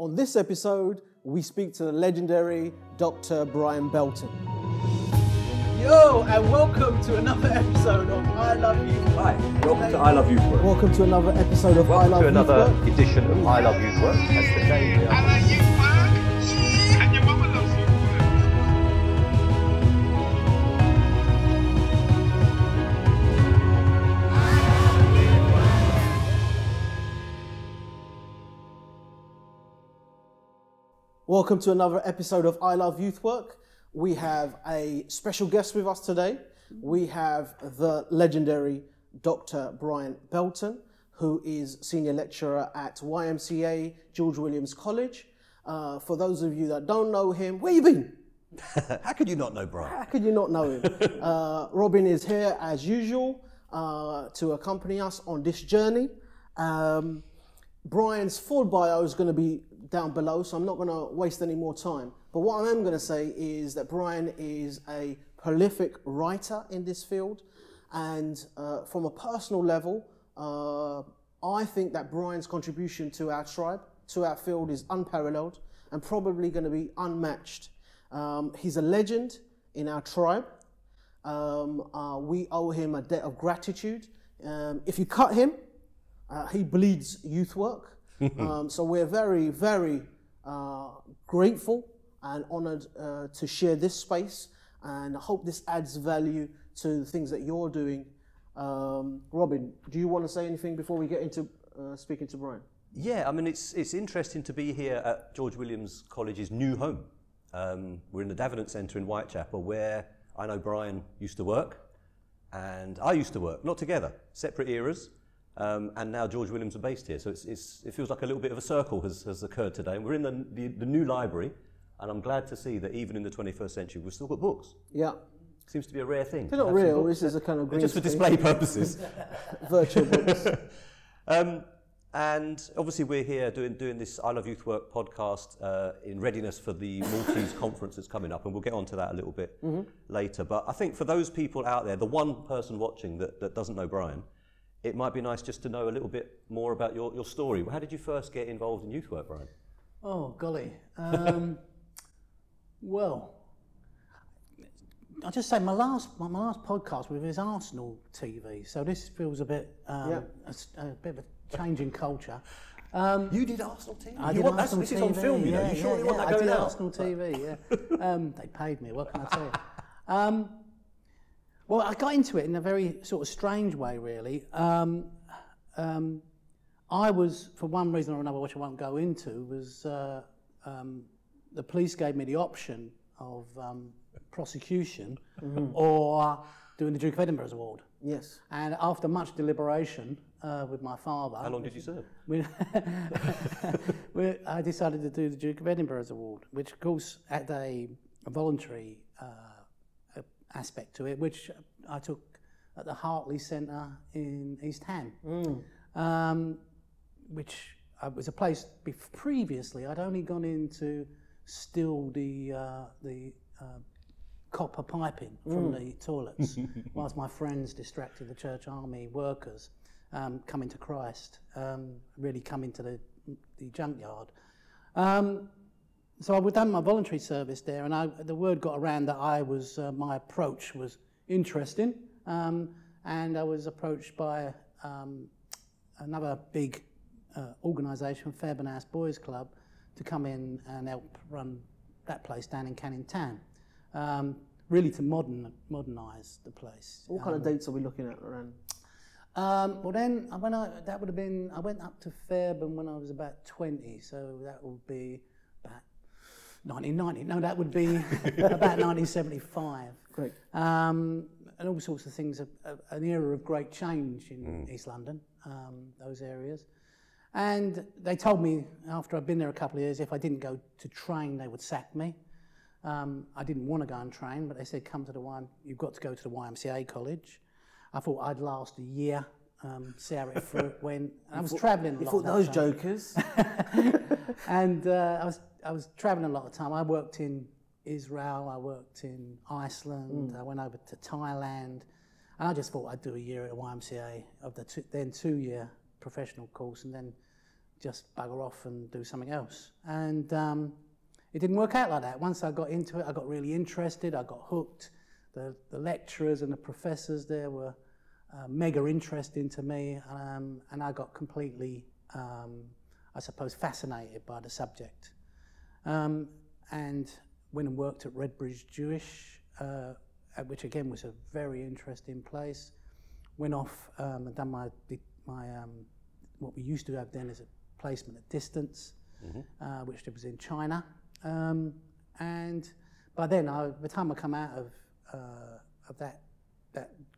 On this episode, we speak to the legendary Dr. Brian Belton. Yo, and welcome to another episode of I Love Youth. Hi, welcome to I Love Youth Work. Welcome to another episode of I Love Youth Work. Welcome to another edition of I Love Youth Work. That's the name we are. I like youth work, and your mama loves youth work. Welcome to another episode of I Love Youth Work. We have a special guest with us today. We have the legendary Dr. Brian Belton, who is senior lecturer at YMCA, George Williams College. For those of you that don't know him, where you been? How could you not know Brian? How could you not know him? Robin is here as usual to accompany us on this journey. Brian's full bio is going to be down below, so I'm not going to waste any more time. But what I am going to say is that Brian is a prolific writer in this field, and from a personal level, I think that Brian's contribution to our tribe, to our field, is unparalleled and probably going to be unmatched. He's a legend in our tribe. We owe him a debt of gratitude. If you cut him, he bleeds youth work. So we're very, very grateful and honoured to share this space, and I hope this adds value to the things that you're doing. Robin, do you want to say anything before we get into speaking to Brian? Yeah, I mean, it's interesting to be here at George Williams College's new home. We're in the Davenant Centre in Whitechapel, where I know Brian used to work, and I used to work, not together, separate eras. And now George Williams are based here, so it feels like a little bit of a circle has occurred today. And we're in the new library, and I'm glad to see that even in the 21st century, we've still got books. Yeah. Seems to be a rare thing. They're not real, this is a kind of green just for display purposes. Virtual books. And obviously we're here doing this I Love Youth Work podcast in readiness for the Maltese conference that's coming up, and we'll get onto that a little bit later. But I think for those people out there, the one person watching that doesn't know Brian, it might be nice just to know a little bit more about your story. How did you first get involved in youth work, Brian? Oh, golly. Well, I'll just say my last podcast was Arsenal TV, so this feels a bit a bit of a change in culture. You did Arsenal TV? I did Arsenal this TV, is on film, you know. You surely want that going out? I did Arsenal TV, yeah. They paid me, what can I tell you? Well, I got into it in a very sort of strange way, really. I was, for one reason or another, which I won't go into, was the police gave me the option of prosecution or doing the Duke of Edinburgh's award. Yes. And after much deliberation with my father... How long did you serve? I decided to do the Duke of Edinburgh's award, which, of course, had a voluntary aspect to it, which I took at the Hartley Centre in East Ham, which was a place previously I'd only gone in to still the copper piping from the toilets, whilst my friends distracted the church army workers coming to Christ, really coming to the junkyard. So I'd done my voluntary service there, and the word got around that my approach was interesting, and I was approached by another big organisation, Fairburn House Boys Club, to come in and help run that place down in Canning Town, really to modernise the place. What kind of dates are we looking at around? Well then, I went up to Fairburn when I was about 20, so that would be about 1990. No, that would be about 1975. Great. And all sorts of things, an era of great change in East London, those areas. And they told me, after I'd been there a couple of years, if I didn't go to train, they would sack me. I didn't want to go and train, but they said, you've got to go to the YMCA college. I thought I'd last a year, see how it went. And I was travelling a lot. You thought those jokers? And I was travelling a lot of time. I worked in Israel, I worked in Iceland, I went over to Thailand, and I just thought I'd do a year at the YMCA of the then 2-year professional course, and then just bugger off and do something else. And it didn't work out like that. Once I got into it, I got really interested, I got hooked. The lecturers and the professors there were mega interesting to me, and I got completely, I suppose, fascinated by the subject. And went and worked at Redbridge Jewish, which again was a very interesting place. Went off and done my what we used to have then as a placement at distance, which was in China. And by then, by the time I come out of that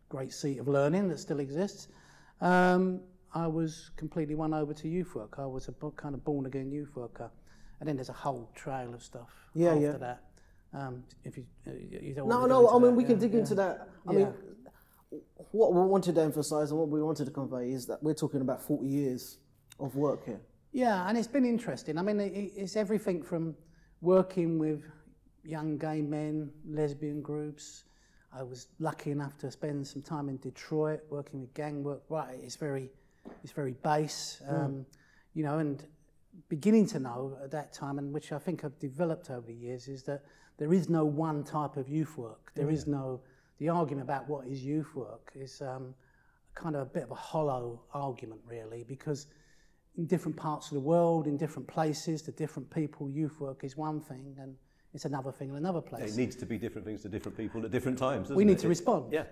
great seat of learning that still exists, I was completely won over to youth work. I was a kind of born again youth worker, and then there's a whole trail of stuff after that. If you don't want to no, I mean we can dig into that. I mean, what we wanted to emphasise and what we wanted to convey is that we're talking about 40 years of work here. Yeah, and it's been interesting. I mean, it's everything from working with young gay men, lesbian groups. I was lucky enough to spend some time in Detroit working with gang work. Right, it's very base, you know, and beginning to know at that time, and which I think I've developed over the years, is that there is no one type of youth work. There is no, the argument about what is youth work is kind of a bit of a hollow argument, really, because in different parts of the world, in different places, to different people, youth work is one thing, and it's another thing in another place. It needs to be different things to different people at different times, doesn't we need it? to respond. Yeah.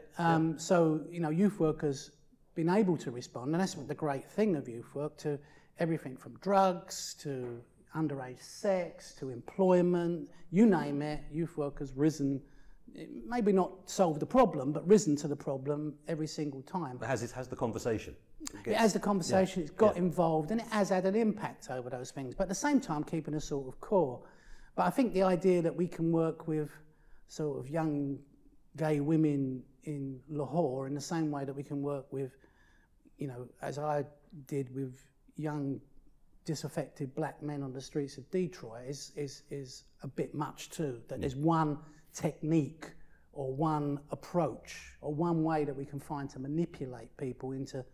So, you know, youth work has been able to respond, and that's the great thing of youth work, to everything from drugs to underage sex to employment, you name it. Youth work has risen, maybe not solved the problem, but risen to the problem every single time. It has the conversation. It has the conversation, it's got involved, and it has had an impact over those things, but at the same time keeping a sort of core. But I think the idea that we can work with sort of young gay women in Lahore in the same way that we can work with, you know, as I did with young disaffected black men on the streets of Detroit is a bit much too. That there's one technique or one approach or one way that we can find to manipulate people into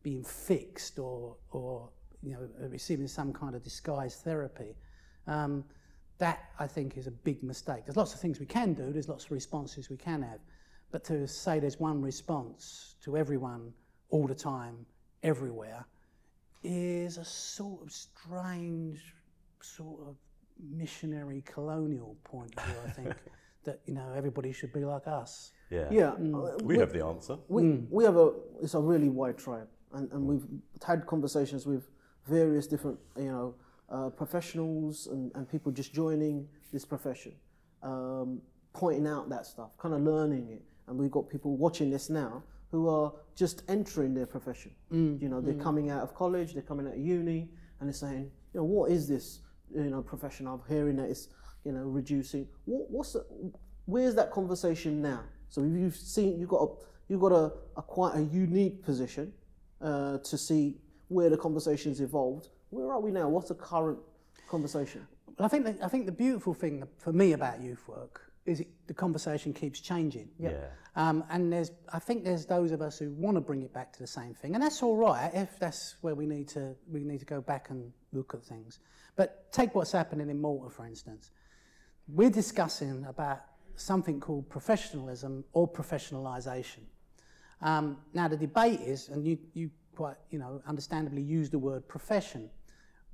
being fixed or you know, receiving some kind of disguised therapy. That, I think, is a big mistake. There's lots of things we can do, there's lots of responses we can have, but to say there's one response to everyone, all the time, everywhere, is a sort of strange, sort of missionary colonial point of view, I think, that, you know, everybody should be like us. Yeah. Yeah. We have the answer. We have it's a really wide tribe, and we've had conversations with various different, you know, professionals and people just joining this profession, pointing out that stuff, kind of learning it. And we've got people watching this now who are just entering their profession. You know, they're coming out of college, they're coming out of uni, and they're saying, you know, what is this, you know, profession? I'm hearing that it's, you know, reducing. Where's that conversation now? So you've seen, you've got a quite a unique position to see where the conversation's evolved. Where are we now? What's the current conversation? Well, I think the beautiful thing for me about youth work is the conversation keeps changing. Yeah. And I think there's those of us who want to bring it back to the same thing, and that's all right if that's where we need to go back and look at things. But take what's happening in Malta, for instance. We're discussing about something called professionalism or professionalisation. Now the debate is, and you quite, you know, understandably use the word profession,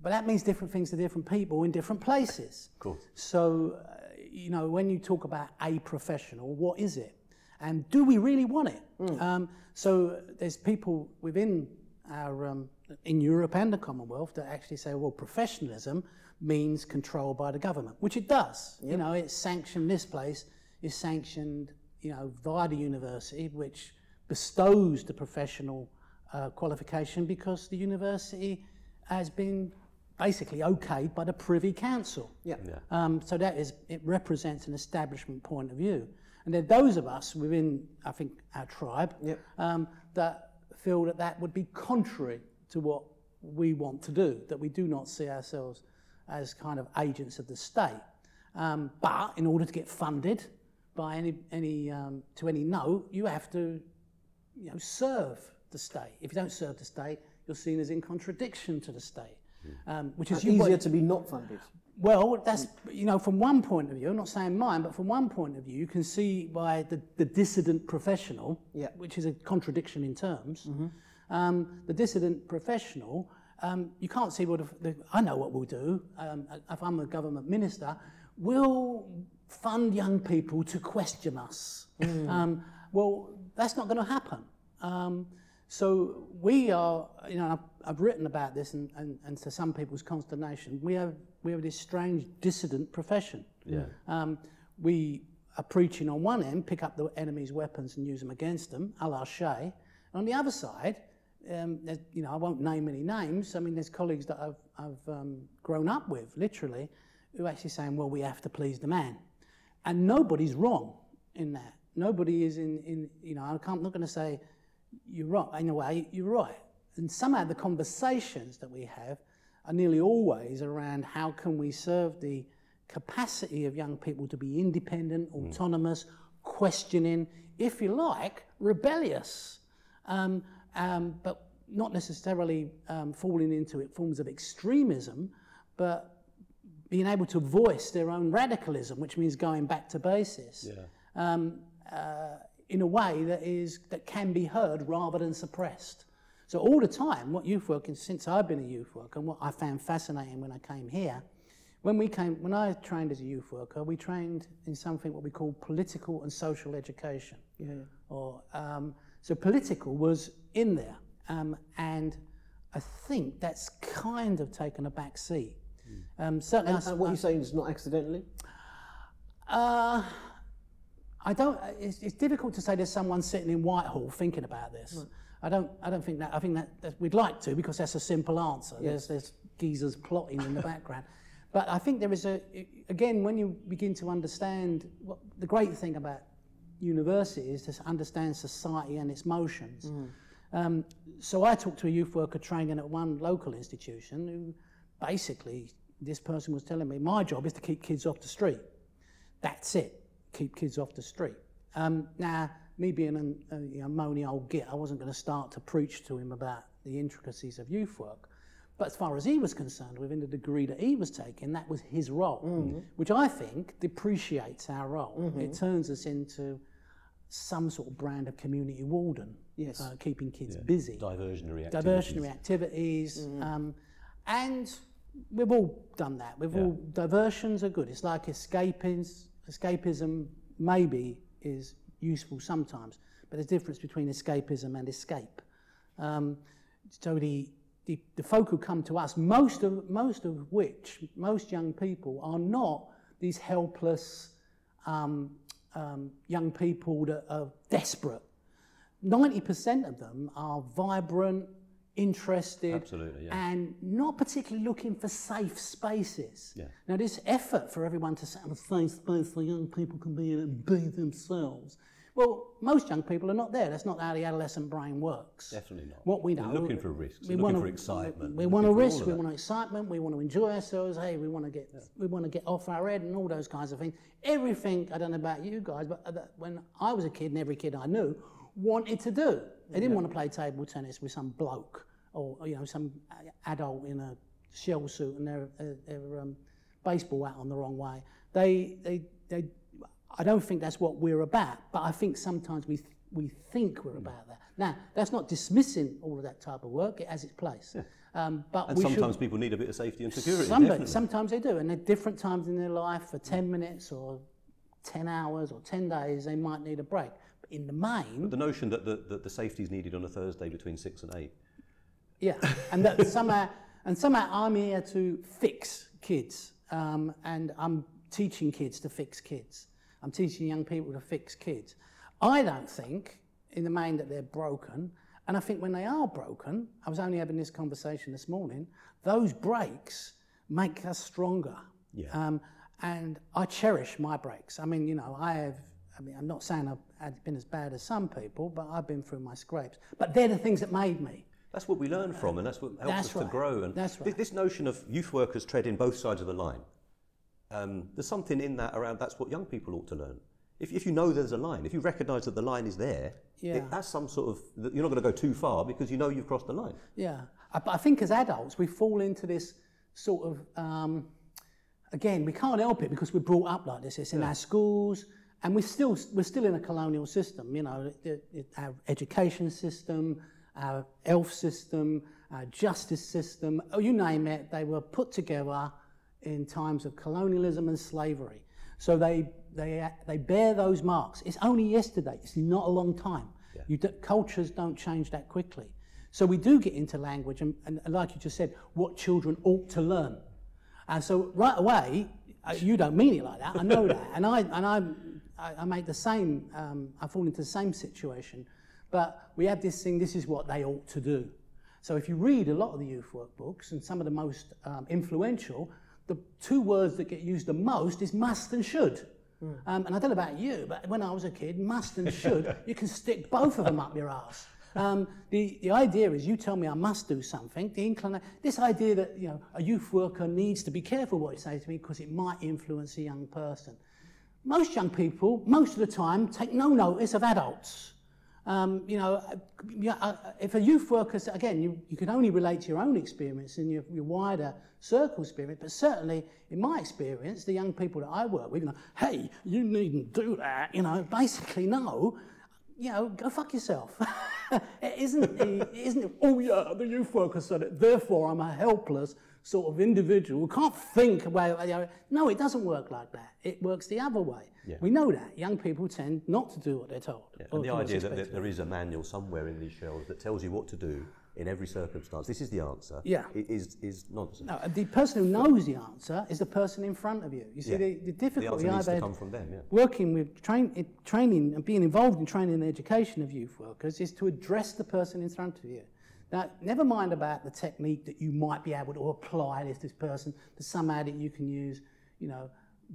but that means different things to different people in different places. Cool. So, you know, when you talk about a professional, what is it? And do we really want it? So there's people within our, in Europe and the Commonwealth that actually say, well, professionalism means control by the government, which it does. Yep. You know, it's sanctioned, this place is sanctioned, you know, via the university, which bestows the professional qualification because the university has been basically okayed by the Privy Council. Yeah. So that is, it represents an establishment point of view. And there are those of us within, I think, our tribe that feel that that would be contrary to what we want to do, that we do not see ourselves as kind of agents of the state. But in order to get funded by to any note, you have to, you know, serve the state. If you don't serve the state, you're seen as in contradiction to the state. which is easier to be not funded. Well, that's, from one point of view, I'm not saying mine, but from one point of view, you can see by the dissident professional, which is a contradiction in terms, the dissident professional, you can't see I know what we'll do. If I'm a government minister, we'll fund young people to question us. Well, that's not going to happen. So we are, I've written about this, and to some people's consternation, we have this strange dissident profession. We are preaching on one end, pick up the enemy's weapons and use them against them, a la Shay. On the other side, I won't name any names. I mean, there's colleagues that I've grown up with, literally, who are actually saying, well, we have to please the man. And nobody's wrong in that. Nobody is I'm not going to say, you're right. In a way, you're right. And somehow the conversations that we have are nearly always around how can we serve the capacity of young people to be independent, autonomous, questioning, if you like, rebellious, but not necessarily falling into forms of extremism, but being able to voice their own radicalism, which means going back to basis. In a way that can be heard rather than suppressed. So all the time, what youth work, since I've been a youth worker, and what I found fascinating when I came here, when I trained as a youth worker, we trained in something what we call political and social education. So political was in there, and I think that's kind of taken a back seat. Certainly, and what you're saying is not accidentally? It's difficult to say there's someone sitting in Whitehall thinking about this. Right. I don't think that. I think that we'd like to, because that's a simple answer. Yes. There's geezers plotting in the background. But I think there is again, when you begin to understand, the great thing about university is to understand society and its motions. So I talked to a youth worker training at one local institution who basically, this person was telling me, my job is to keep kids off the street. That's it. Keep kids off the street. Now, me being a moany old git, I wasn't going to start to preach to him about the intricacies of youth work. But as far as he was concerned, within the degree that he was taking, that was his role, which I think depreciates our role. It turns us into some sort of brand of community warden, keeping kids busy. Diversionary activities. And we've all done that. Diversions are good. It's like escapism maybe is useful sometimes, but there's a difference between escapism and escape. So the folk who come to us, most young people are not these helpless young people that are desperate. 90% of them are vibrant, interested, and not particularly looking for safe spaces. Now, this effort for everyone to set up a safe space so young people can be in and be themselves, well, most young people are not there. That's not how the adolescent brain works. Definitely not. What we know, they're looking for risks. They're looking for excitement. We want a risk. We want excitement. We want to enjoy ourselves. Hey, we want to get off our head and all those kinds of things. Everything. I don't know about you guys, but when I was a kid, and every kid I knew wanted to do. They didn't want to play table tennis with some bloke or some adult in a shell suit and their baseball hat on the wrong way. I don't think that's what we're about, but I think sometimes we think we're about that. Now, that's not dismissing all of that type of work. It has its place. But sometimes people need a bit of safety and security. Sometimes they do, and at different times in their life, for 10 minutes or 10 hours or 10 days, they might need a break. But in the main... But the notion that the safety is needed on a Thursday between 6 and 8. Yeah, and that somehow I'm here to fix kids, and I'm teaching kids to fix kids. I'm teaching young people to fix kids. I don't think, in the main, that they're broken. And I think when they are broken, I was only having this conversation this morning, those breaks make us stronger. And I cherish my breaks. I mean, I'm not saying I've been as bad as some people, but I've been through my scrapes. But they're the things that made me. That's what we learn from, and that's what helps us to grow. And this notion of youth workers treading both sides of the line, there's something in that around that's what young people ought to learn. If you know there's a line, if you recognise that the line is there, that's some sort of, you're not going to go too far because you know you've crossed the line. Yeah, I think as adults, we fall into this sort of, again, we can't help it because we're brought up like this. It's in our schools, and we're still in a colonial system, you know, our education system, our health system, our justice system, you name it, they were put together in times of colonialism and slavery. So they bear those marks. It's only yesterday, it's not a long time. Yeah. Cultures don't change that quickly. So we do get into language, and like you just said, what children ought to learn. And so right away, you don't mean it like that, I know that. And I make the same, I fall into the same situation. But we have this thing, this is what they ought to do. So if you read a lot of the youth work books, and some of the most influential, the two words that get used the most is must and should. And I don't know about you, but when I was a kid, must and should, you can stick both of them up your ass. The idea is you tell me I must do something, this idea that, you know, a youth worker needs to be careful what he says to me because it might influence a young person. Most young people, most of the time, take no notice of adults. You know, if a youth worker, again, you can only relate to your own experience and your wider circle experience, but certainly in my experience, the young people that I work with, you know, hey, you needn't do that, you know, basically no, you know, go fuck yourself. It isn't, oh yeah, the youth worker said it, therefore I'm a helpless sort of individual who can't think, well, you know, no, it doesn't work like that. It works the other way. Yeah. We know that. Young people tend not to do what they're told. Yeah. And the idea that there is a manual somewhere in these shelves that tells you what to do in every circumstance, this is the answer, is nonsense. No, the person who knows the answer is the person in front of you. You see, the difficulty the answer needs to come from them, working with training and being involved in training and education of youth workers is to address the person in front of you. Now, never mind about the technique that you might be able to apply this person, to somehow that you can use, you know,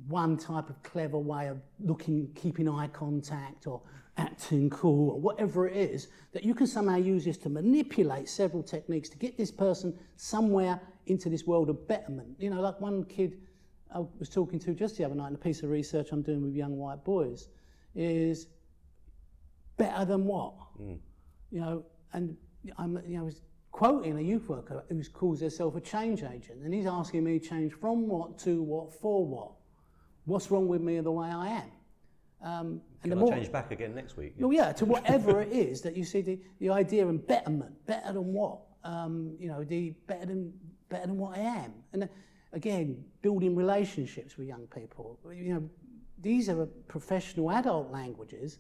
one type of clever way of keeping eye contact or acting cool or whatever it is, that you can somehow use this to manipulate several techniques to get this person somewhere into this world of betterment. You know, like one kid I was talking to just the other night in a piece of research I'm doing with young white boys is better than what? You know, and I was quoting a youth worker who calls herself a change agent, and he's asking me to change from what to what for what. What's wrong with me or the way I am? Can I change back again next week? Well, yeah, to whatever it is that you see the idea of betterment, better than what? You know, the better than what I am. And again, building relationships with young people. You know, these are professional adult languages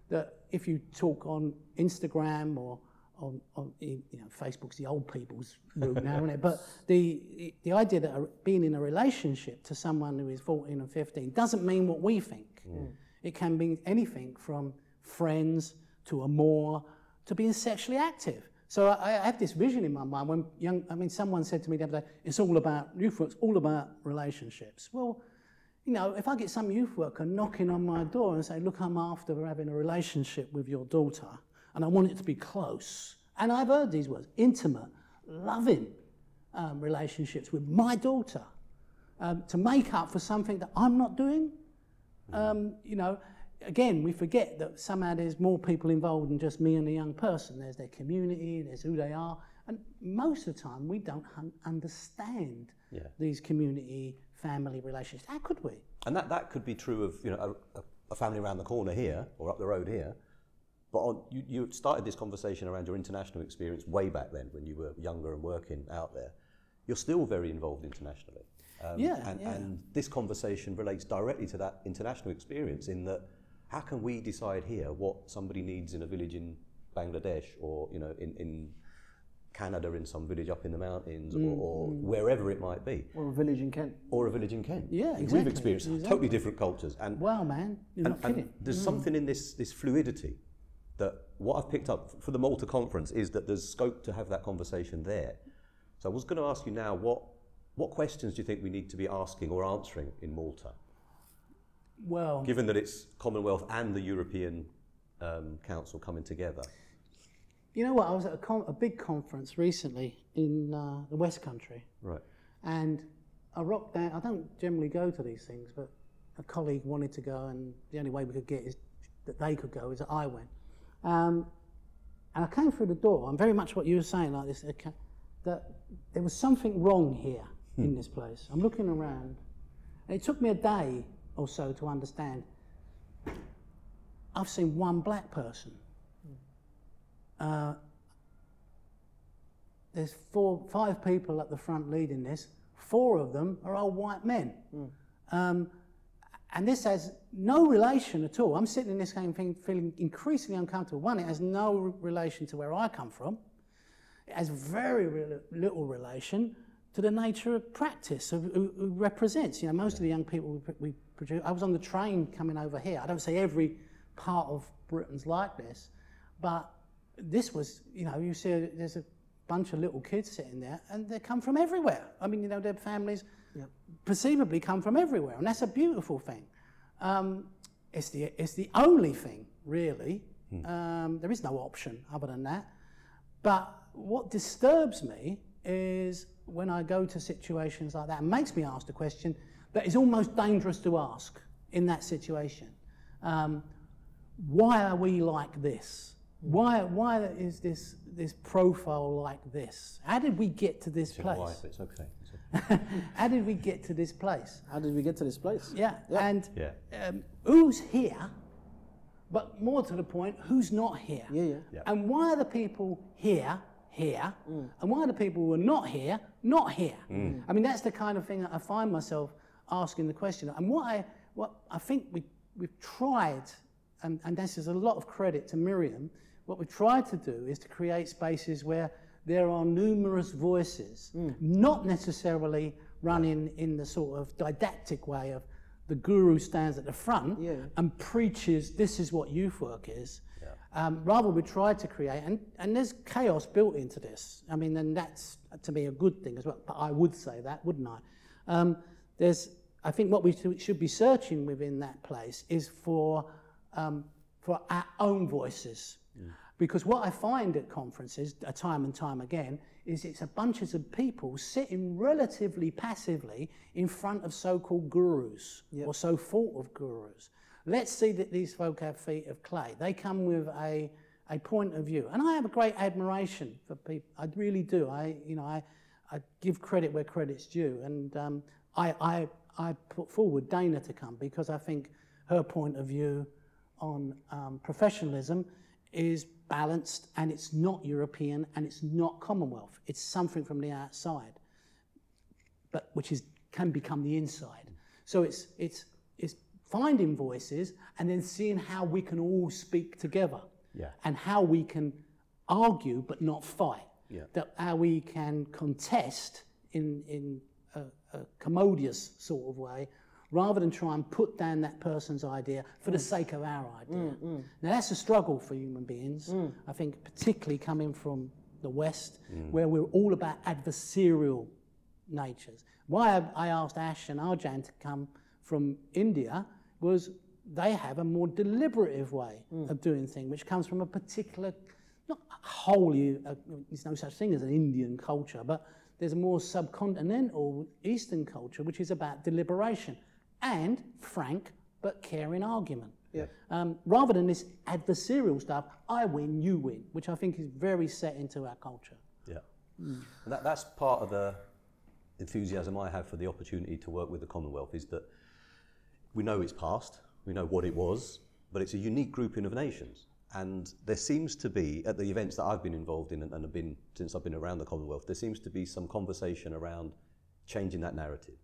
that if you talk on Instagram or on you know, Facebook's the old people's route now, isn't it? But the idea that being in a relationship to someone who is 14 or 15 doesn't mean what we think. It can mean anything from friends to amour to being sexually active. So I have this vision in my mind when someone said to me the other day, it's all about, youth work's all about relationships. Well, you know, if I get some youth worker knocking on my door and say, look, I'm after having a relationship with your daughter, and I want it to be close. And I've heard these words, intimate, loving relationships with my daughter to make up for something that I'm not doing. You know, again, we forget that somehow there's more people involved than just me and the young person. There's their community, there's who they are. And most of the time, we don't understand these community, family relationships. How could we? And that could be true of, you know, a family around the corner here or up the road here. But you started this conversation around your international experience way back then when you were younger and working out there. You're still very involved internationally. And this conversation relates directly to that international experience in that how can we decide here what somebody needs in a village in Bangladesh or, you know, in Canada in some village up in the mountains or wherever it might be. Or a village in Kent. Or a village in Kent. Yeah, exactly. We've experienced totally different cultures. And wow, man, you're not kidding. There's something in this fluidity that what I've picked up for the Malta conference is that there's scope to have that conversation there. So I was going to ask you now, what questions do you think we need to be asking or answering in Malta? Well, given that it's Commonwealth and the European Council coming together. You know what, I was at a big conference recently in the West Country. Right. And I rocked down, I don't generally go to these things, but a colleague wanted to go and the only way we could get is that they could go is that I went. And I came through the door, and very much what you were saying, like this, that there was something wrong here in this place. I'm looking around, and it took me a day or so to understand. I've seen one black person. There's 5 people at the front leading this. 4 of them are old white men. And this has no relation at all. I'm sitting in this game feeling increasingly uncomfortable. One, it has no relation to where I come from. It has very little relation to the nature of practice, of who represents. You know, most of the young people we produce. I was on the train coming over here. I don't say every part of Britain's like this, but this was, you know, you see there's a bunch of little kids sitting there, and they come from everywhere. I mean, you know, their families perceivably come from everywhere, and that's a beautiful thing. It's the only thing, really. There is no option other than that. But what disturbs me is when I go to situations like that, and makes me ask the question that is almost dangerous to ask in that situation. Why are we like this? Why is this profile like this? How did we get to this place? Wife, it's okay. How did we get to this place? How did we get to this place? Yeah, and who's here? But more to the point, who's not here? Yeah. And why are the people here? And why are the people who are not here? I mean, that's the kind of thing that I find myself asking the question. And what I think we've tried, and this is a lot of credit to Miriam, what we've tried to do is to create spaces where there are numerous voices, not necessarily running in the sort of didactic way of the guru stands at the front and preaches, this is what youth work is. Rather, we tried to create, and there's chaos built into this. I mean, and that's, to me, a good thing as well. But I would say that, wouldn't I? I think what we should be searching within that place is for our own voices. Because what I find at conferences, time and time again, is it's a bunches of people sitting relatively passively in front of so-called gurus, or so thought of gurus. Let's see that these folk have feet of clay. They come with a point of view. And I have a great admiration for people. I really do. I give credit where credit's due. And I put forward Dana to come because I think her point of view on professionalism is balanced, and it's not European, and it's not Commonwealth. It's something from the outside, but which can become the inside. So it's finding voices and then seeing how we can all speak together, and how we can argue but not fight. That how we can contest in a commodious sort of way, rather than try and put down that person's idea for the sake of our idea. Now that's a struggle for human beings, I think, particularly coming from the West, where we're all about adversarial natures. Why I asked Ash and Arjan to come from India was they have a more deliberative way of doing things, which comes from a particular, not wholly, there's no such thing as an Indian culture, but there's a more subcontinental Eastern culture, which is about deliberation and frank but caring argument. Rather than this adversarial stuff, I win, you win, which I think is very set into our culture. And that's part of the enthusiasm I have for the opportunity to work with the Commonwealth, is that we know it's past, we know what it was, but it's a unique grouping of nations. And there seems to be, at the events that I've been involved in and have been since I've been around the Commonwealth, there seems to be some conversation around changing that narrative.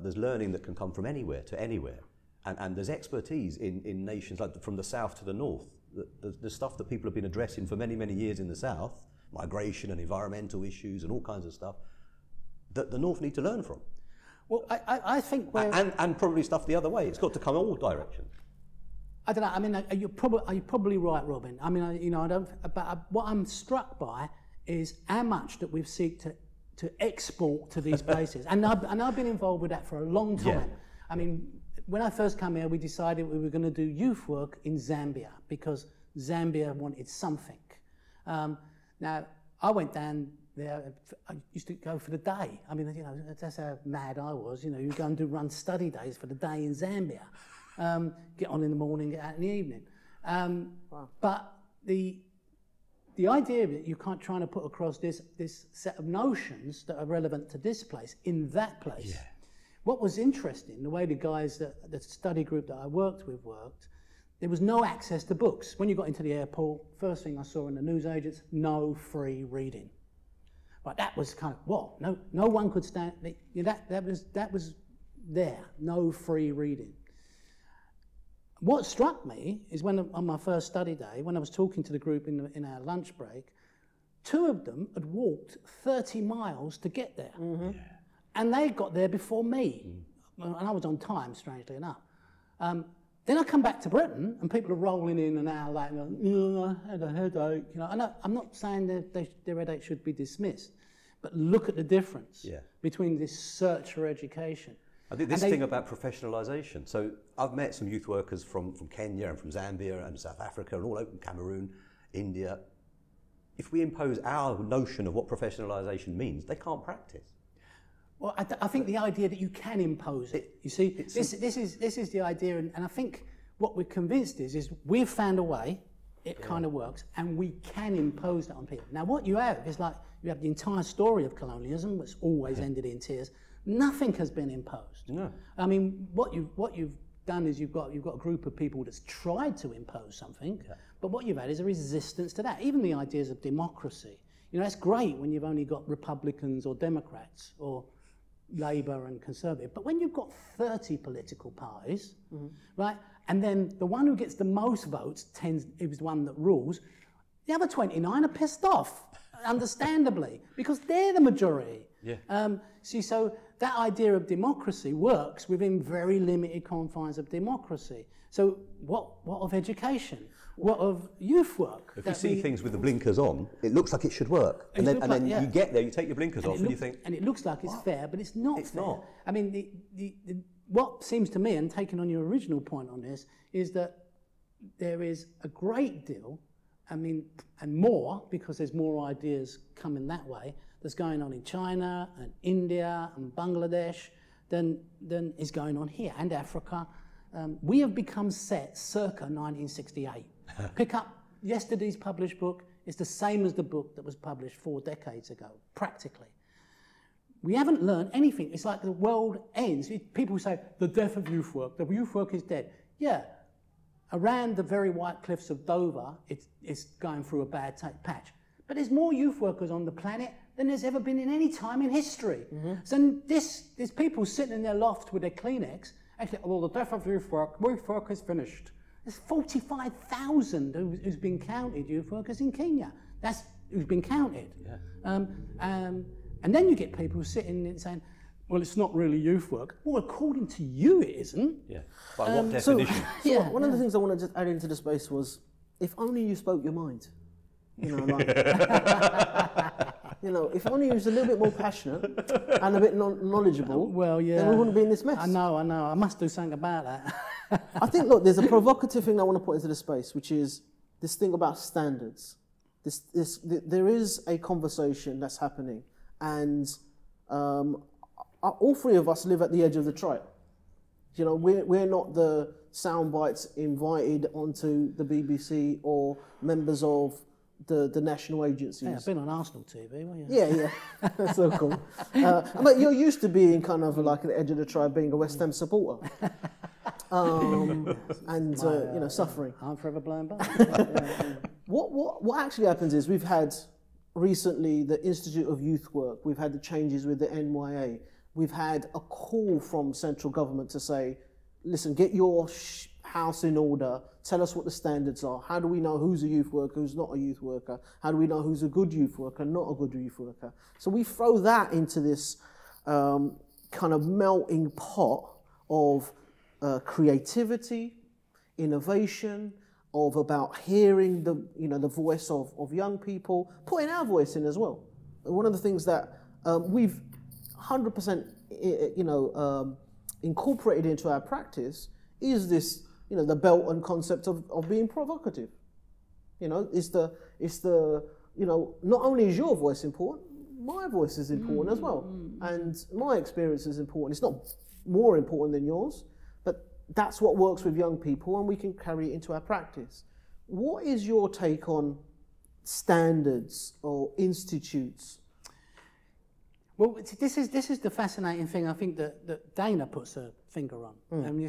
There's learning that can come from anywhere to anywhere. And there's expertise in nations like from the south to the north. The stuff that people have been addressing for many, many years in the south, migration and environmental issues and all kinds of stuff, that the north need to learn from. Well, I think and probably stuff the other way. It's got to come all directions. I don't know. I mean, you're probably right, Robin. I mean, I don't. But what I'm struck by is how much that we've seek to export to these places, and I've been involved with that for a long time. I mean, when I first came here, we decided we were going to do youth work in Zambia because Zambia wanted something. Now, I went down there. I used to go for the day. I mean, that's how mad I was. You go and run study days for the day in Zambia. Get on in the morning, get out in the evening. But the idea that you can't try to put across this set of notions that are relevant to this place in that place. Yeah. What was interesting, the way the guys, the study group that I worked with worked, there was no access to books. When you got into the airport, first thing I saw in the newsagents, no free reading. But that was kind of, what? No one could stand, that was there, no free reading. What struck me is when, on my first study day, when I was talking to the group in our lunch break, 2 of them had walked 30 miles to get there. Mm-hmm. Yeah. And they got there before me. And I was on time, strangely enough. Then I come back to Britain, and people are rolling in an hour later, and going, I had a headache. You know, I'm not saying that their headache should be dismissed, but look at the difference between this search for education. I think this thing about professionalisation. So I've met some youth workers from Kenya and from Zambia and South Africa and all over Cameroon, India. If we impose our notion of what professionalisation means, they can't practice. Well, I think the idea that you can impose it, you see, this is the idea, and I think what we're convinced is we've found a way, it kind of works, and we can impose that on people. Now, what you have is like, you have the entire story of colonialism, which always ended in tears. Nothing has been imposed. No. I mean, what you've done is you've got a group of people that's tried to impose something, but what you've had is a resistance to that. Even the ideas of democracy. You know, that's great when you've only got Republicans or Democrats or Labour and Conservative, but when you've got 30 political parties, right, and then the one who gets the most votes is the one that rules, the other 29 are pissed off, understandably, because they're the majority. Yeah. So that idea of democracy works within very limited confines of democracy. So what of education? What of youth work? If you see things with the blinkers on, it looks like it should work. And then you get there, you take your blinkers off and you think... And it looks like it's fair, but it's not fair. Not. I mean, what seems to me, and taking on your original point on this, is that there is a great deal, I mean, and more, because there's more ideas coming that way, that's going on in China and India and Bangladesh than is going on here, and Africa. We have become set circa 1968. Pick up yesterday's published book, it's the same as the book that was published 4 decades ago, practically. We haven't learned anything. It's like the world ends. People say, the death of youth work, the youth work is dead. Yeah, around the very white cliffs of Dover, it's going through a bad patch. But there's more youth workers on the planet than there's ever been in any time in history. Mm-hmm. So there's people sitting in their loft with their Kleenex, actually, well, the death of youth work is finished. There's 45,000 who's been counted youth workers in Kenya. That's who's been counted. Yeah. And then you get people sitting and saying, well, it's not really youth work. Well, according to you, it isn't. Yeah. By what definition? So one of the things I wanted to add into the space was, if only you spoke your mind. You know, like, you know, if only you was a little bit more passionate and a bit knowledgeable, then we wouldn't be in this mess. I know. I must do something about that. I think, look, there's a provocative thing I want to put into the space, which is this thing about standards. There is a conversation that's happening, and all 3 of us live at the edge of the trail. You know, we're not the sound bites invited onto the BBC or members of the national agencies. Yeah, I've been on Arsenal TV, weren't you? Yeah, that's so cool. But you're used to being kind of like at the edge of the trail, being a West Ham supporter. And you know, suffering. I'm forever blown by. What actually happens is we've had recently the Institute of Youth Work, we've had the changes with the NYA, we've had a call from central government to say, listen, get your house in order, tell us what the standards are. How do we know who's a youth worker, who's not a youth worker? How do we know who's a good youth worker, not a good youth worker? So we throw that into this kind of melting pot of creativity, innovation, of about hearing the voice of young people, putting our voice in as well. One of the things that we've 100% incorporated into our practice is this, the Belton concept of being provocative. It's the not only is your voice important, my voice is important as well, and my experience is important. It's not more important than yours, but that's what works with young people, and we can carry it into our practice. What is your take on standards or institutes? Well, this is the fascinating thing. I think that Dana puts a finger on,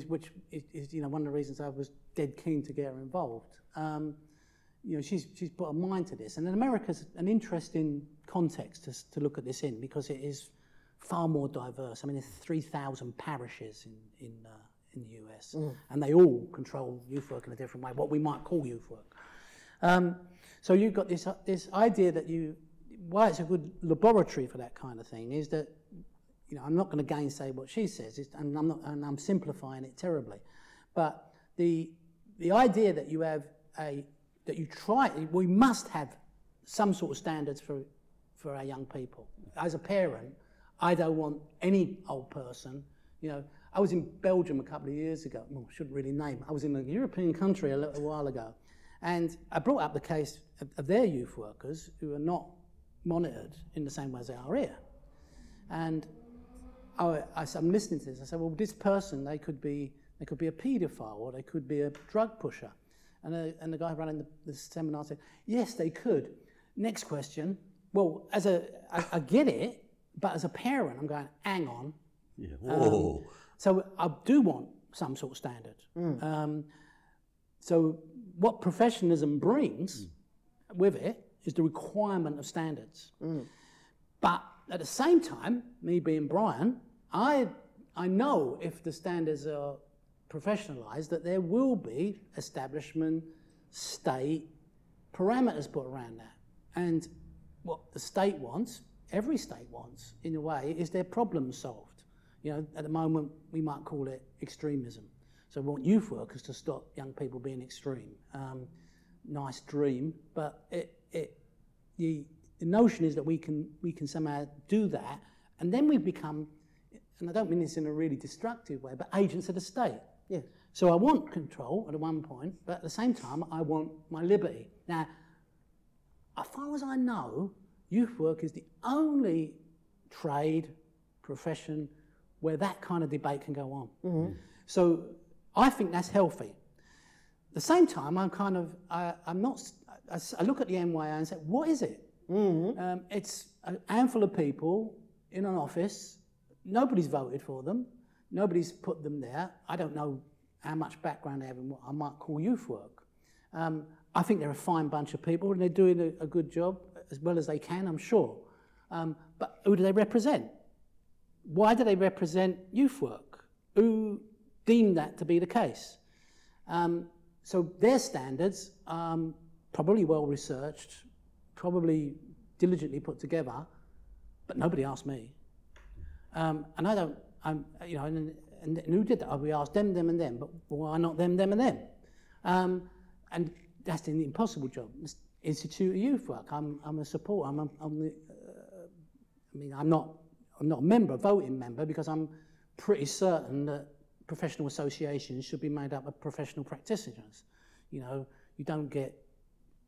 which is one of the reasons I was dead keen to get her involved. She's put a mind to this, and in America's an interesting context to look at this in, because it is far more diverse. I mean, there's 3,000 parishes in the US, and they all control youth work in a different way, what we might call youth work. So you've got this idea that why it's a good laboratory for that kind of thing is that, I'm not going to gainsay what she says, and I'm simplifying it terribly, but the idea that you have we must have some sort of standards for our young people. As a parent, I don't want any old person, I was in Belgium a couple of years ago. Well, I shouldn't really name. I was in a European country a little while ago, and I brought up the case of their youth workers who are not monitored in the same way as they are here. And I'm listening to this. I said, well, this person, they could be a paedophile, or they could be a drug pusher. And the guy running the seminar said, yes, they could. Next question. Well, I get it, but as a parent, I'm going, hang on. Yeah. Whoa. So I do want some sort of standard. So what professionalism brings with it is the requirement of standards. But at the same time, me being Brian, I know if the standards are professionalised that there will be establishment, state, parameters put around that. And what the state wants, every state wants, in a way, is their problem solved. At the moment, we might call it extremism. So we want youth workers to stop young people being extreme. Nice dream, but the notion is that we can somehow do that, and then we become, and I don't mean this in a really destructive way, but agents of the state. Yeah. So I want control at one point, but at the same time, I want my liberty. Now, as far as I know, youth work is the only trade, profession, where that kind of debate can go on. So I think that's healthy. At the same time, I look at the NYA and say, what is it? It's a handful of people in an office. Nobody's voted for them. Nobody's put them there. I don't know how much background they have in what I might call youth work. I think they're a fine bunch of people, and they're doing a good job as well as they can, I'm sure. But who do they represent? Why do they represent youth work? Who deemed that to be the case? So their standards, probably well researched, probably diligently put together, but nobody asked me. And I don't, and who did that? We asked them, and them, but why not them, and them? And that's an impossible job. Institute of Youth Work. I'm a supporter. I'm not a member, a voting member, because I'm pretty certain that professional associations should be made up of professional practitioners. You don't get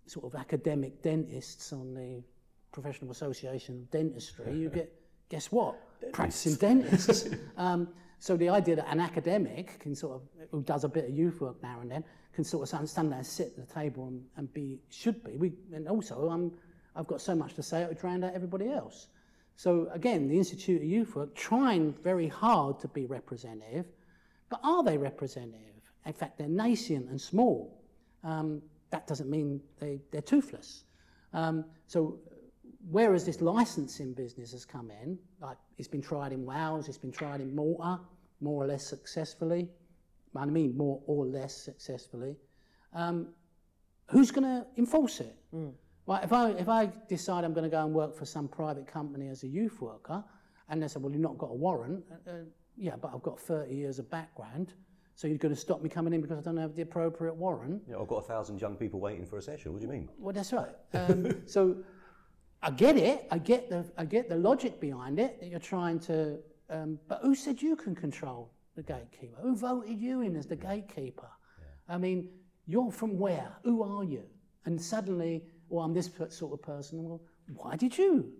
sort of academic dentists on the Professional Association of Dentistry. You get, guess what? Practicing dentists. So the idea that an academic can who does a bit of youth work now and then, can stand there and sit at the table and should be. And also, I've got so much to say, it would drown out everybody else. So again, the Institute of Youth Work trying very hard to be representative, but are they representative? In fact, they're nascent and small. That doesn't mean they're toothless. So whereas this licensing business has come in, like it's been tried in Wales, it's been tried in Malta, more or less successfully. I mean more or less successfully. Who's going to enforce it? Well, if I decide I'm going to go and work for some private company as a youth worker, and they say, well, you've not got a warrant, yeah, but I've got 30 years of background, so you're going to stop me coming in because I don't have the appropriate warrant? Yeah, I've got 1,000 young people waiting for a session. What do you mean? Well, that's right. So I get it. I get the logic behind it, that you're trying to. But who said you can control the gatekeeper? Who voted you in as the gatekeeper? Yeah. I mean, you're from where? Who are you? And suddenly, well, I'm this sort of person. Well, why did you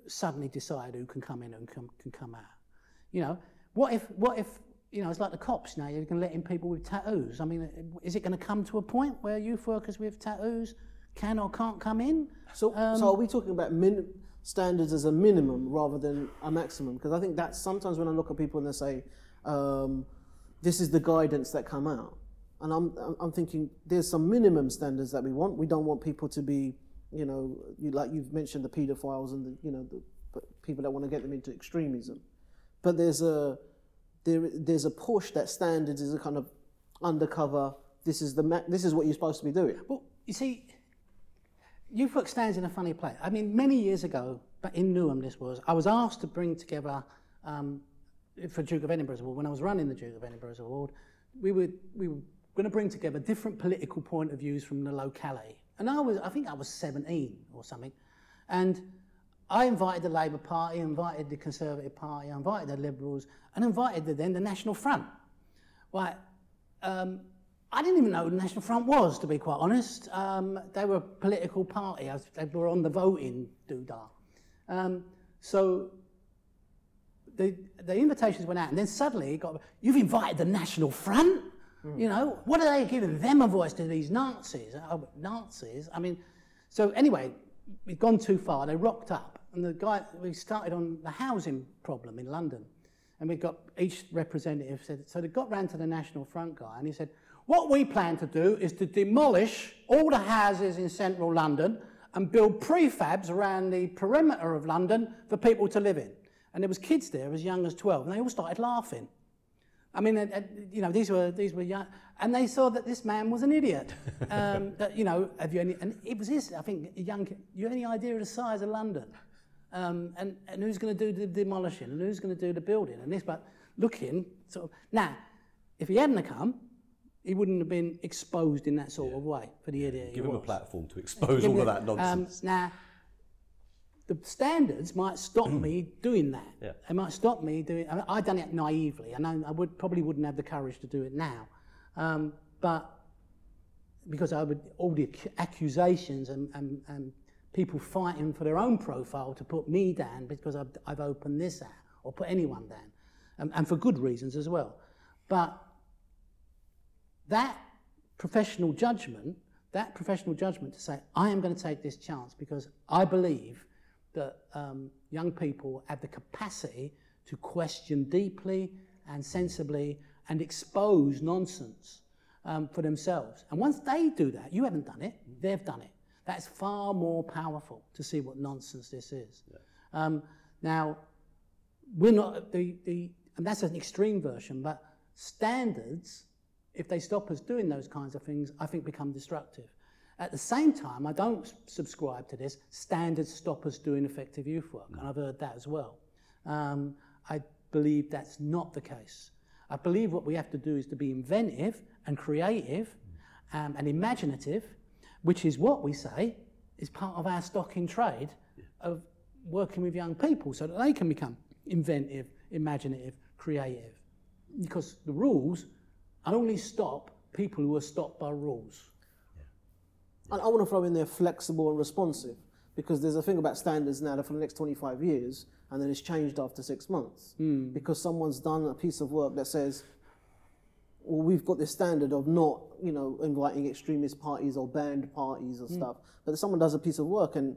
suddenly decide who can come in and can come out? What if it's like the cops now, you're going to let in people with tattoos. I mean, is it going to come to a point where youth workers with tattoos can or can't come in. So are we talking about standards as a minimum rather than a maximum? Because I think that's sometimes when I look at people and they say, this is the guidance that come out. And I'm thinking there's some minimum standards that we want. We don't want people to be, you know, like you've mentioned the paedophiles and the people that want to get them into extremism. But there's a push that standards is a kind of undercover. This is what you're supposed to be doing. Well, you see, youth work stands in a funny place. I mean, many years ago, but in Newham I was asked to bring together for Duke of Edinburgh's Award. When I was running the Duke of Edinburgh's Award, we were going to bring together different political point of views from the locality. And I think I was 17 or something. And I invited the Labour Party, invited the Conservative Party, I invited the Liberals, and invited the National Front. Right. I didn't even know what the National Front was, to be quite honest. They were a political party. They were on the voting doodah. So the invitations went out, and then suddenly you've invited the National Front? You know, what are they giving them a voice to, these Nazis? Oh, Nazis? I mean, so anyway, we'd gone too far. They rocked up, and we started on the housing problem in London, and we got each representative said, so they got round to the National Front guy, and he said, what we plan to do is to demolish all the houses in central London and build prefabs around the perimeter of London for people to live in. And there was kids there as young as 12, and they all started laughing. I mean, you know, these were young, and they saw that this man was an idiot. That, you know, have you any? And it was his, I think, young. You have any idea of the size of London? And who's going to do the demolishing, and who's going to do the building, and this? But looking sort of now, if he hadn't come, he wouldn't have been exposed in that sort of way for the idiot. Give him a platform to expose all of that nonsense. Now, the standards might stop me doing that. Yeah. They might stop me doing. I mean, I've done it naively, and I probably wouldn't have the courage to do it now. But because all the accusations and people fighting for their own profile to put me down because I've opened this out, or put anyone down, and for good reasons as well. But that professional judgment to say, I am going to take this chance because I believe that young people have the capacity to question deeply and sensibly and expose nonsense for themselves. And once they do that, you haven't done it, they've done it. That's far more powerful to see what nonsense this is. Yeah. Now, we're not, and that's an extreme version, but standards, if they stop us doing those kinds of things, I think become destructive. At the same time, I don't subscribe to this, standards stop us doing effective youth work, and I've heard that as well. I believe that's not the case. I believe what we have to do is to be inventive and creative and imaginative, which is what we say is part of our stock in trade of working with young people so that they can become inventive, imaginative, creative. Because the rules only stop people who are stopped by rules. And I want to throw in there flexible and responsive, because there's a thing about standards now that for the next 25 years, and then it's changed after 6 months. Because someone's done a piece of work that says, well, we've got this standard of not, you know, inviting extremist parties or banned parties or stuff. But someone does a piece of work and,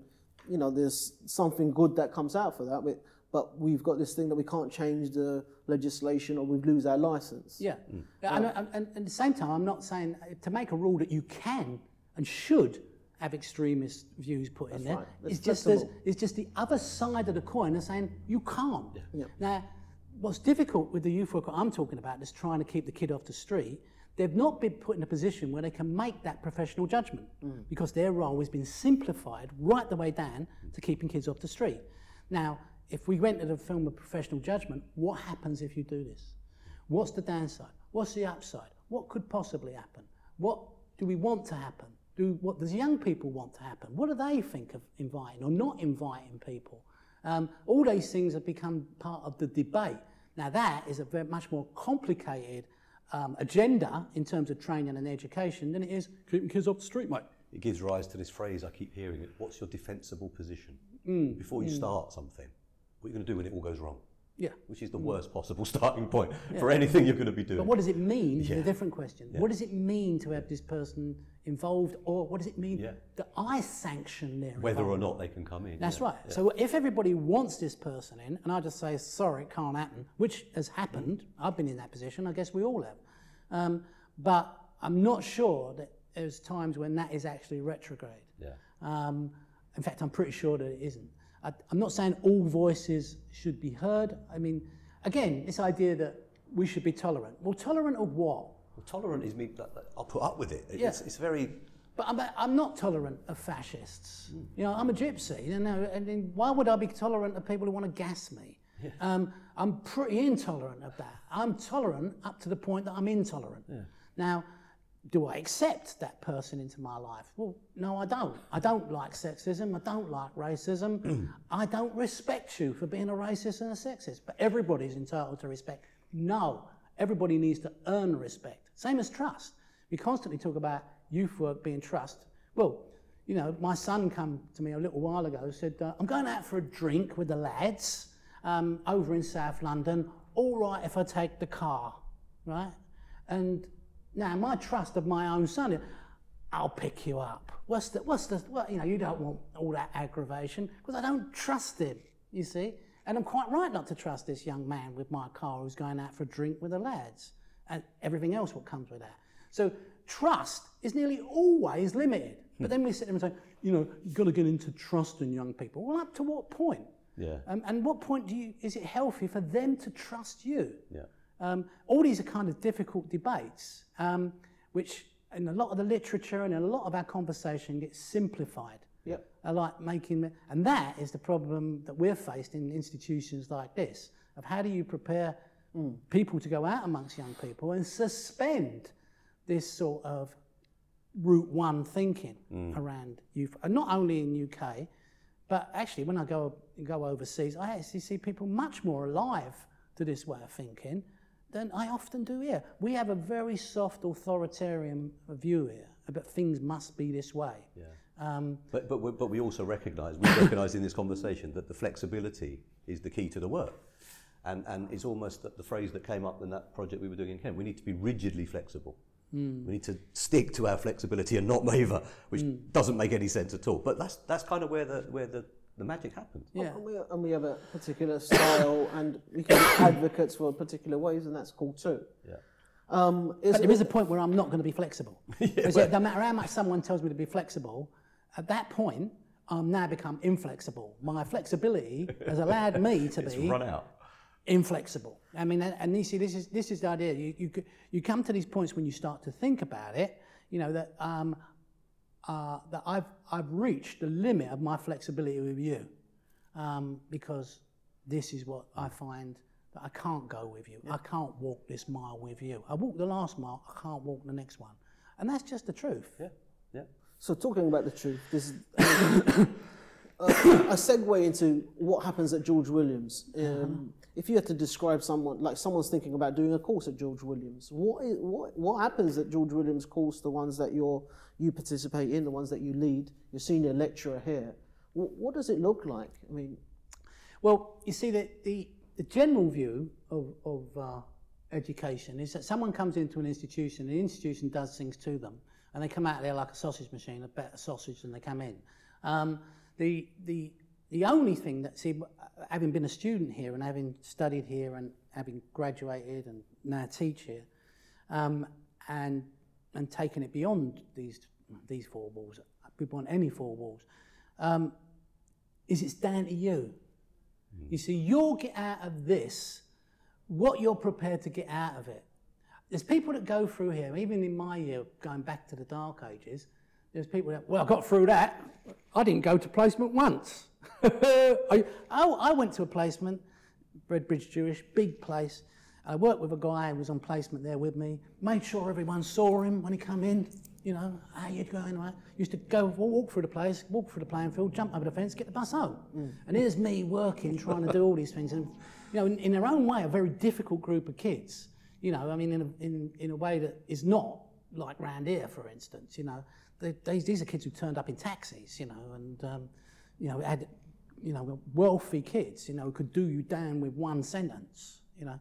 you know, there's something good that comes out for that. But we've got this thing that we can't change the legislation or we lose our license. Yeah. And at the same time, I'm not saying to make a rule that you can and should have extremist views put in there. Right. It's just the other side of the coin of saying you can't. Yeah. Now, what's difficult with the youth worker I'm talking about is trying to keep the kid off the street. They've not been put in a position where they can make that professional judgment because their role has been simplified right the way down to keeping kids off the street. Now, if we went to the film of professional judgment, what happens if you do this? What's the downside? What's the upside? What could possibly happen? What do we want to happen? What does young people want to happen? What do they think of inviting or not inviting people? All these things have become part of the debate. Now that is a very much more complicated agenda in terms of training and education than it is keeping kids off the street, mate. It gives rise to this phrase, I keep hearing it, what's your defensible position? Before you start something, what are you going to do when it all goes wrong? Yeah. Which is the worst possible starting point for anything you're going to be doing. But what does it mean is a different question. What does it mean to have this person involved, or what does it mean that I sanction their whether involvement? or not they can come in. That's right. So if everybody wants this person in, and I just say, sorry, it can't happen, which has happened, I've been in that position, I guess we all have. But I'm not sure that there's times when that is actually retrograde. Yeah. In fact, I'm pretty sure that it isn't. I'm not saying all voices should be heard. I mean, again, this idea that we should be tolerant. Well, tolerant of what? Well, tolerant is me. I'll put up with it. It's very. But I'm not tolerant of fascists. You know, I'm a gypsy. You know, and why would I be tolerant of people who want to gas me? Yeah. I'm pretty intolerant of that. I'm tolerant up to the point that I'm intolerant. Yeah. Now, do I accept that person into my life? Well, no, I don't. I don't like sexism. I don't like racism. I don't respect you for being a racist and a sexist. But everybody's entitled to respect. No, everybody needs to earn respect. Same as trust. We constantly talk about youth work being trust. Well, you know, my son came to me a little while ago, said, I'm going out for a drink with the lads over in South London. All right if I take the car, right? And now, my trust of my own son, I'll pick you up. Well, you know, you don't want all that aggravation because I don't trust him, you see. And I'm quite right not to trust this young man with my car who's going out for a drink with the lads and everything else what comes with that. So trust is nearly always limited. But then we sit there and say, you know, you've got to get into trusting young people. Well, up to what point? Yeah. And what point is it healthy for them to trust you? Yeah. All these are kind of difficult debates, which in a lot of the literature and in a lot of our conversation gets simplified. Yep. I like making them, and that is the problem that we're faced in institutions like this, of how do you prepare people to go out amongst young people and suspend this sort of route one thinking around youth, and not only in UK, but actually when I go overseas, I actually see people much more alive to this way of thinking than I often do here. We have a very soft authoritarian view here about things must be this way. Yeah. But we also recognise in this conversation that the flexibility is the key to the work. And it's almost the phrase that came up in that project we were doing in Kent. We need to be rigidly flexible. We need to stick to our flexibility and not waver, which doesn't make any sense at all. But that's kind of where the magic happens. Yeah. And we have a particular style, and we can be advocates for particular ways, and that's cool too. Yeah. But there is a point where I'm not going to be flexible. No matter how much someone tells me to be flexible, at that point, I'm now become inflexible. My flexibility has allowed me to be run out. Inflexible. I mean, and you see, this is the idea. You come to these points when you start to think about it. You know that that I've reached the limit of my flexibility with you, because this is what I find that I can't go with you. I can't walk this mile with you. I walked the last mile. I can't walk the next one, and that's just the truth. Yeah, yeah. So talking about the truth, this is a segue into what happens at George Williams. If you had to describe someone, like someone's thinking about doing a course at George Williams, what happens at George Williams course, the ones that you participate in, the ones that you lead, your senior lecturer here, what does it look like? I mean, well, you see, the general view of education is that someone comes into an institution, the institution does things to them, and they come out there like a sausage machine, a better sausage than they come in. The only thing that, see, having been a student here and having studied here and having graduated and now teach here, and taken it beyond these four walls, beyond any four walls, is it's down to you. You see, you'll get out of this what you're prepared to get out of it. There's people that go through here, even in my year, going back to the Dark Ages, there's people that, well, I got through that. I didn't go to placement once. I went to a placement, Redbridge Jewish, big place. I worked with a guy who was on placement there with me, made sure everyone saw him when he come in, you know, how you going, right? Used to go walk through the place, walk through the playing field, jump over the fence, get the bus home. And here's me working, trying to do all these things. And, you know, in their own way, a very difficult group of kids, you know, I mean, in a way that is not like round here, for instance, you know. These are kids who turned up in taxis, you know, and, you know, had you know, wealthy kids, you know, could do you down with one sentence, you know.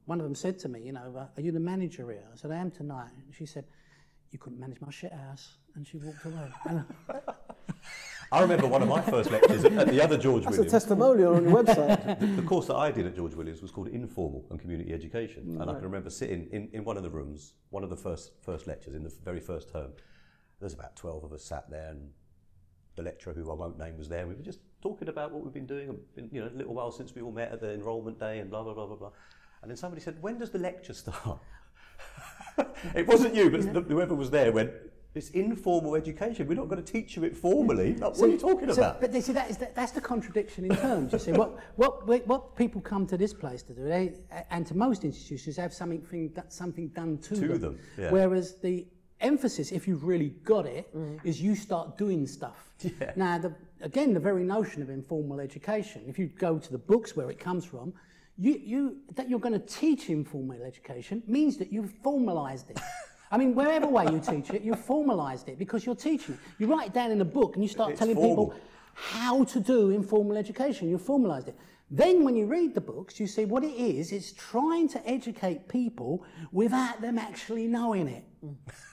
One of them said to me, you know, are you the manager here? I said, I am tonight. And she said, you couldn't manage my shit house. And she walked away. I remember one of my first lectures at the other George Williams. That's a testimonial on your website. The course that I did at George Williams was called Informal and Community Education. And I can remember sitting in one of the rooms, one of the first lectures in the very first term. There's about 12 of us sat there, and the lecturer, who I won't name, was there. We were just talking about what we've been doing, you know, a little while since we all met at the enrolment day and blah, blah, blah, blah, blah. And then somebody said, when does the lecture start? It wasn't you, but whoever was there went, it's informal education. We're not going to teach you it formally. Like, what are you talking about? But they see, that's the contradiction in terms. You see, what people come to this place to do, and to most institutions, have something done to them. Yeah. Whereas the emphasis, if you've really got it, is you start doing stuff. Yeah. Now, again, the very notion of informal education, if you go to the books where it comes from, that you're going to teach informal education means that you've formalised it. I mean, wherever way you teach it, you've formalised it because you're teaching it. You write it down in a book and you start telling people how to do informal education. You've formalised it. Then when you read the books, you see what it is. It's trying to educate people without them actually knowing it,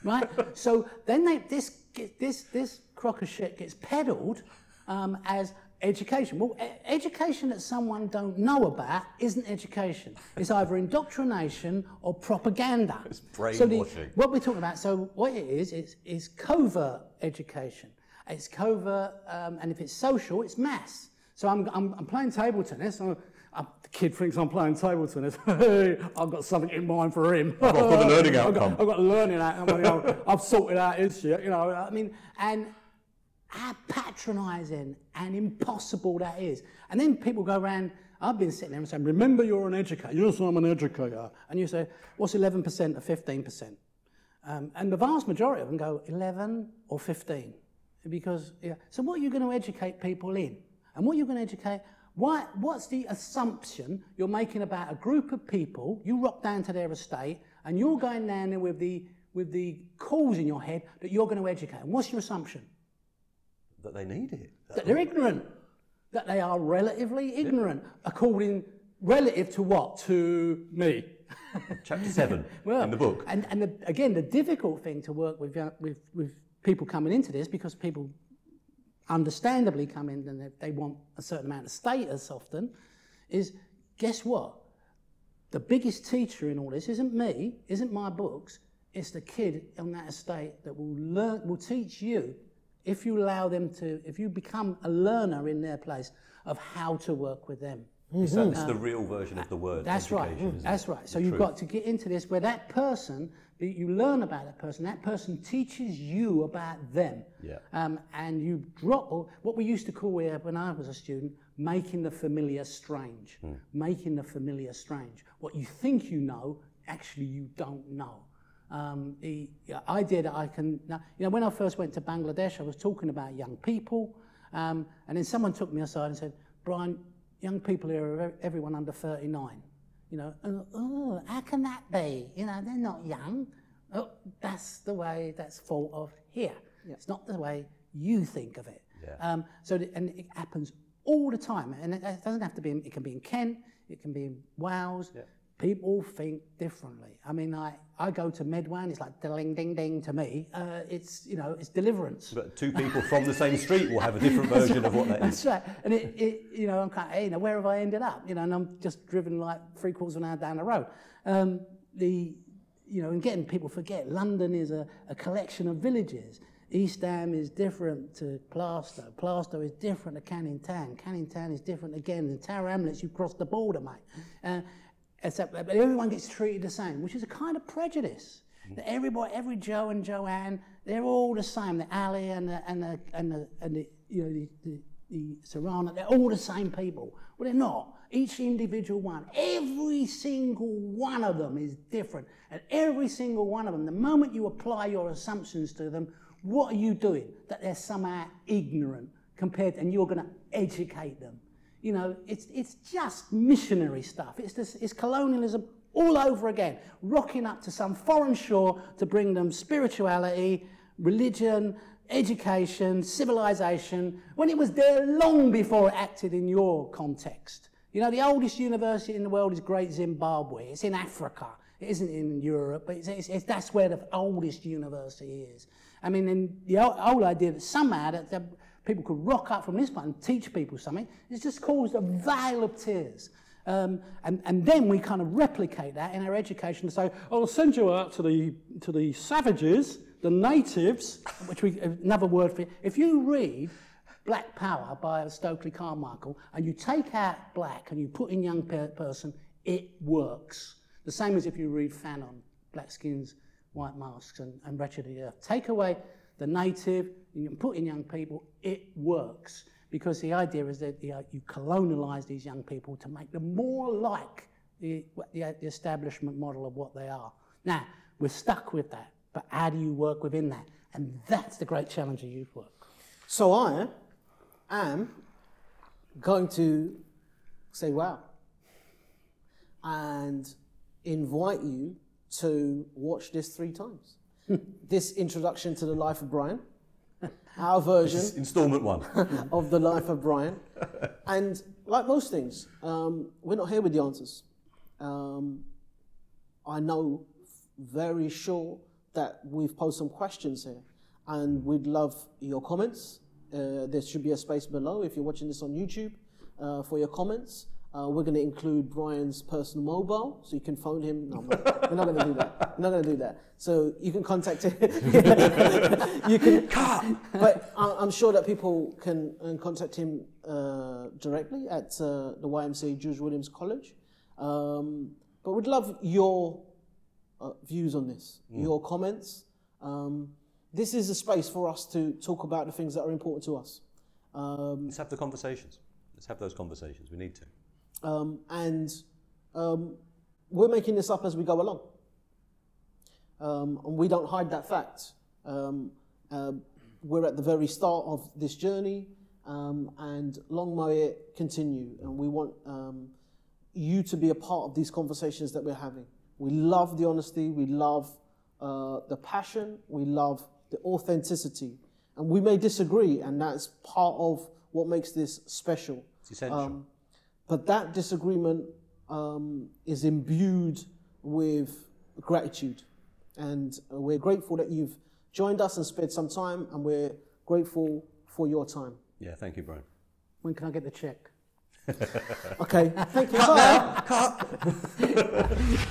right? So then this crock of shit gets peddled as education. Well, education that someone don't know about isn't education. It's either indoctrination or propaganda. It's brainwashing. So what we're talking about, so what it is covert education. It's covert, and if it's social, it's mass. So I'm playing table tennis. The kid thinks I'm playing table tennis. Hey, I've got something in mind for him. I've got the learning outcome. I've got a learning outcome. You know, I've sorted out his shit. You know, I mean, and how patronising and impossible that is. And then people go around, I've been sitting there and saying, remember you're an educator. Yes, I'm an educator. And you say, what's 11% of 15%? And the vast majority of them go, 11 or 15. Because, yeah. So what are you going to educate people in? And what you're going to educate, what's the assumption you're making about a group of people? You rock down to their estate and you're going down there with the calls in your head that you're going to educate. And what's your assumption? That they need it. That they're ignorant. That they are relatively ignorant. Yeah. Relative to what? To me. Chapter 7 in the book. And again, the difficult thing to work with people coming into this, because people understandably come in and they want a certain amount of status often, is guess what? The biggest teacher in all this isn't me, isn't my books, it's the kid on that estate that will teach you, if you allow them to, if you become a learner in their place, of how to work with them. It's the real version of the word that's education, right. That's right. So you've got to get into this where that person, you learn about that person teaches you about them. Yeah. And you drop what we used to call here when I was a student, making the familiar strange. Making the familiar strange. What you think you know, actually you don't know. The idea that I can, you know, when I first went to Bangladesh, I was talking about young people, and then someone took me aside and said, Brian, young people here are everyone under 39. You know, oh, how can that be? You know, they're not young. Oh, that's the way that's thought of here. Yeah. It's not the way you think of it. Yeah. And it happens all the time, and it doesn't have to be. It can be in Kent. It can be in Wales. Yeah. People think differently. I mean, I go to Medway, it's like ding, ding, ding to me. It's, you know, it's deliverance. But two people from the same street will have a different version of what that is. That's right. And you know, I'm kind of, hey, you know, where have I ended up? You know, and I'm just driven like 3/4 of an hour down the road. You know, and getting people forget London is a collection of villages. East Ham is different to Plaistow. Plaistow is different to Canning Town. Canning Town is different again. In Tower Hamlets, you cross the border, mate. But everyone gets treated the same, which is a kind of prejudice. That every Joe and Joanne, they're all the same. The Ali and the you know the Serrano, they're all the same people. Well, they're not. Each individual one, every single one of them is different, and every single one of them, the moment you apply your assumptions to them, what are you doing? That they're somehow ignorant compared, and you're going to educate them. You know, it's just missionary stuff. It's colonialism all over again, rocking up to some foreign shore to bring them spirituality, religion, education, civilization, when it was there long before it acted in your context. You know, the oldest university in the world is Great Zimbabwe. It's in Africa. It isn't in Europe, but that's where the oldest university is. I mean, and the whole idea that somehow that people could rock up from this point and teach people something, it's just caused a vale of tears. And then we kind of replicate that in our education and say, oh, I'll send you out to the savages, the natives, which another word for it. If you read Black Power by Stokely Carmichael and you take out black and you put in young person, it works. The same as if you read Fanon, Black Skins, White Masks and Wretched of the Earth. Take away the native, and you can put in young people, it works. Because the idea is that you colonialise these young people to make them more like the establishment model of what they are. Now, we're stuck with that, but how do you work within that? And that's the great challenge of youth work. So I am going to say wow and invite you to watch this 3 times. This introduction to the life of Brian, our version instalment 1 of the life of Brian. And like most things, we're not here with the answers. I know very sure that we've posed some questions here, and we'd love your comments. There should be a space below if you're watching this on YouTube for your comments. We're going to include Brian's personal mobile, so you can phone him. No, we're not going to do that. We're not going to do that. So you can contact him. You can, but I'm sure that people can contact him directly at the YMCA George Williams College. But we'd love your views on this, your comments. This is a space for us to talk about the things that are important to us. Let's have the conversations. Let's have those conversations. We need to. We're making this up as we go along. And we don't hide that fact. We're at the very start of this journey, and long may it continue. And we want you to be a part of these conversations that we're having. We love the honesty, we love the passion, we love the authenticity. And we may disagree, and that's part of what makes this special. It's essential. But that disagreement is imbued with gratitude. And we're grateful that you've joined us and spared some time, and we're grateful for your time. Yeah, thank you, Brian. When can I get the check? Okay, thank you. Cut now! Cut!